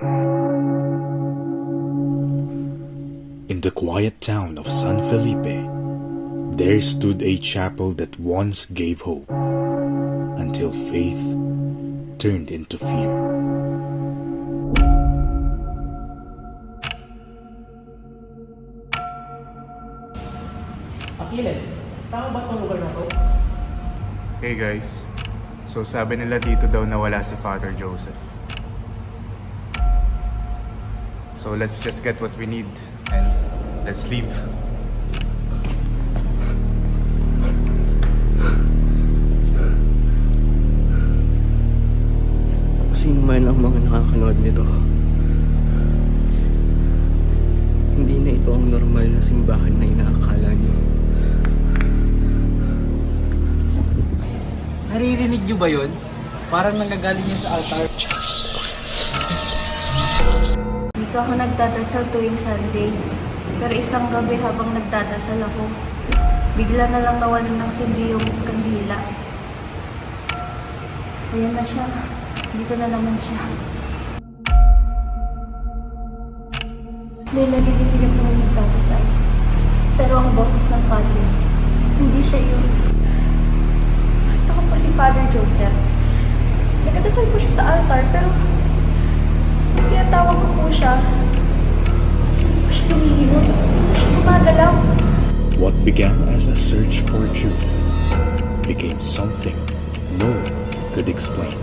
In the quiet town of San Felipe, there stood a chapel that once gave hope, until faith turned into fear. Achilles, tama ba itong lugar na to? Hey guys, so sabi nila dito daw nawala si Father Joseph. So let's just get what we need and let's leave. Kung sino man ang mga nakakanood nito, hindi na ito ang normal na simbahan na inaakala niyo. Naririnig niyo ba yun? Parang nanggagaling yun sa altar. Dito ako nagdadasal tuwing Sunday. Pero isang gabi habang nagdadasal ako, bigla na lang nawalan ng sindi yung kandila. Ayan na siya. Dito na naman siya. May naririnig ako ng nagdadasal. Pero ang boses ng padre, hindi siya yun. Ako po si Father Joseph. Nagdadasal po siya sa altar, pero tinatawag ko po siya. Hindi po siya lumihinod. Hindi po siya gumagalaw. What began as a search for truth became something no one could explain.